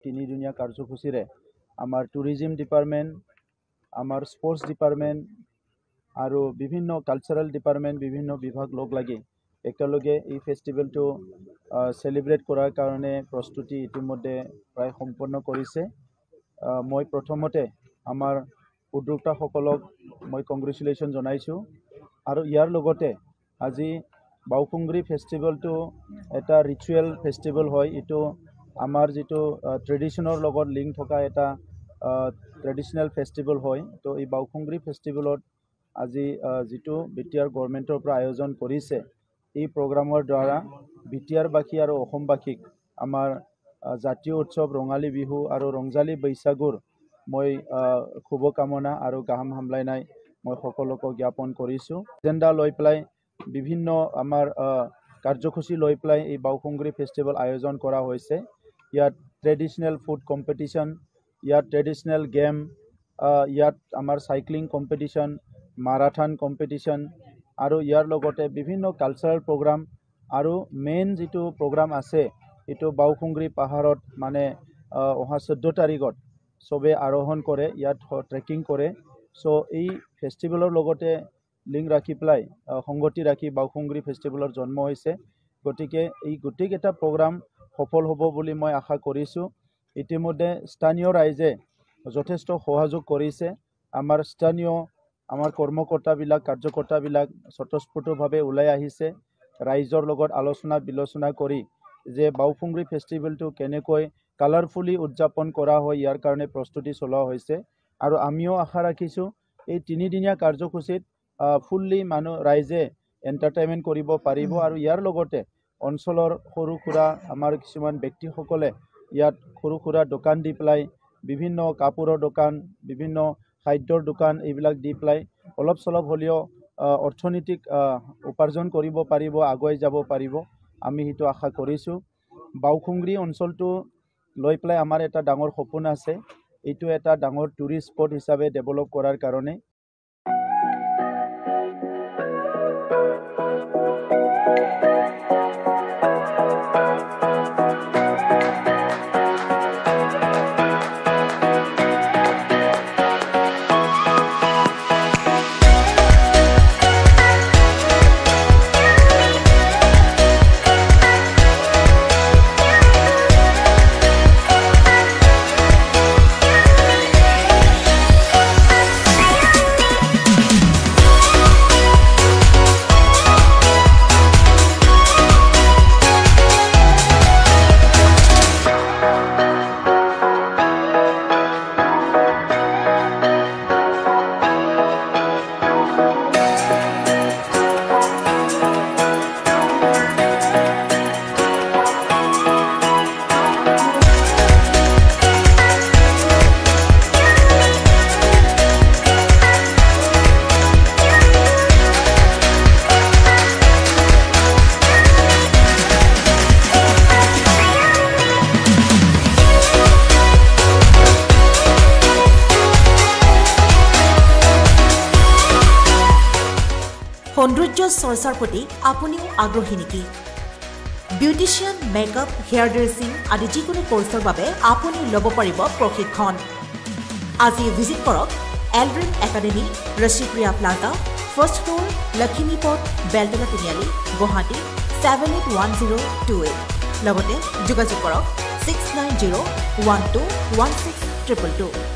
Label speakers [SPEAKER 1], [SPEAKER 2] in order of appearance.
[SPEAKER 1] তিনিদিনীয়া কাৰ্যসূচীৰে আমাৰ টুৰিজিম ডিপাৰ্টমেণ্ট, আমাৰ স্পৰ্টছ ডিপাৰ্টমেণ্ট আৰু বিভিন্ন কালচাৰেল ডিপাৰ্টমেণ্ট বিভিন্ন বিভাগ লগ লাগি একেলগে এই ফেষ্টিভেলটো চেলিব্ৰেট কৰাৰ কাৰণে প্ৰস্তুতি ইতিমধ্যে প্ৰায় সম্পন্ন কৰিছে। মই প্ৰথমতে আমাৰ উদ্যোক্তাসকলক মই কংগ্ৰেচুলেশ্যন জনাইছোঁ আৰু ইয়াৰ লগতে আজি বাওকুংগ্ৰী ফেষ্টিভেলটো এটা ৰিচুৱেল ফেষ্টিভেল হয়। এইটো আমাৰ যিটো ট্ৰেডিশ্যনৰ লগত লিংক থকা এটা ট্ৰেডিশ্যনেল ফেষ্টিভেল হয়। তো এই বাওকুংগ্ৰী ফেষ্টিভেলত আজি যিটো বিটিআৰ গভৰ্ণমেণ্টৰ পৰা আয়োজন কৰিছে, এই প্ৰগ্ৰামৰ দ্বাৰা বিটিআৰবাসী আৰু অসমবাসীক আমাৰ জাতীয় উৎসৱ ৰঙালী বিহু আৰু ৰংজালী বৈশাগুৰ মই শুভকামনা আৰু গাহাম হামলাইনাই মই সকলোকে জ্ঞাপন কৰিছোঁ। এজেণ্ডা লৈ পেলাই বিভিন্ন আমাৰ কাৰ্যসূচী লৈ পেলাই এই বাওকুংগ্ৰী ফেষ্টিভেল আয়োজন কৰা হৈছে। ইয়াত ট্ৰেডিশ্যনেল ফুড কম্পিটিশ্যন, ইয়াত ট্ৰেডিশ্যনেল গেম, ইয়াত আমাৰ চাইক্লিং কম্পিটিশ্যন, মাৰাথন কম্পিটিশ্যন আৰু ইয়াৰ লগতে বিভিন্ন কালচাৰেল প্ৰগ্ৰাম আৰু মেইন যিটো প্ৰগ্ৰাম আছে এইটো বাওকুংগ্ৰী পাহাৰত মানে অহা 14 তাৰিখত চবে আৰোহণ কৰে, ইয়াত ট্ৰেকিং কৰে। চ' এই ফেষ্টিভেলৰ লগতে লিংক ৰাখি পেলাই সংগতি ৰাখি বাওকুংগ্ৰী ফেষ্টিভেলৰ জন্ম হৈছে। গতিকে এই গোটেইকেইটা প্ৰগ্ৰাম সফল হ'ব বুলি মই আশা কৰিছোঁ। ইতিমধ্যে স্থানীয় ৰাইজে যথেষ্ট সহযোগ কৰিছে। আমাৰ স্থানীয় আমাৰ কৰ্মকৰ্তাবিলাক কাৰ্যকৰ্তাবিলাক স্বতঃস্ফূৰ্তভাৱে ওলাই আহিছে ৰাইজৰ লগত আলোচনা বিলোচনা কৰি যে বাওকুংগ্ৰী ফেষ্টিভেলটো কেনেকৈ কালাৰফুলি উদযাপন কৰা হয় ইয়াৰ কাৰণে প্ৰস্তুতি চলোৱা হৈছে। আৰু আমিও আশা ৰাখিছোঁ এই তিনিদিনীয়া কাৰ্যসূচীত ফুল্লি ৰাইজে এণ্টাৰটেইনমেণ্ট কৰিব পাৰিব আৰু ইয়াৰ লগতে অঞ্চলৰ সৰু সুৰা আমাৰ কিছুমান ব্যক্তিসকলে ইয়াত সৰু সুৰা দোকান দি পেলাই বিভিন্ন কাপোৰৰ দোকান, বিভিন্ন খাদ্যৰ দোকান এইবিলাক দি পেলাই অলপ চলপ হ'লেও অৰ্থনৈতিক উপাৰ্জন কৰিব পাৰিব, আগুৱাই যাব পাৰিব, আমি সেইটো আশা কৰিছোঁ। বাওকুংগ্ৰী অঞ্চলটো লৈ পেলাই আমাৰ এটা ডাঙৰ সপোন আছে, এইটো এটা ডাঙৰ টুৰিষ্ট স্পট হিচাপে ডেভেলপ কৰাৰ কাৰণে।
[SPEAKER 2] সৌন্দৰ্য চৰ্চাৰ প্ৰতি আপুনিও আগ্ৰহী নেকি? বিউটিচিয়ান, মেকআপ, হেয়াৰ ড্ৰেছিং আদি যিকোনো কোৰ্চৰ বাবে আপুনি ল'ব পাৰিব প্ৰশিক্ষণ। আজি ভিজিট কৰক Eldrin academy, Rashipriya plaza, first floor, Lakhimipath, Beltola Tiniali, Guwahati 781028। লগতে যোগাযোগ কৰক 6901216222।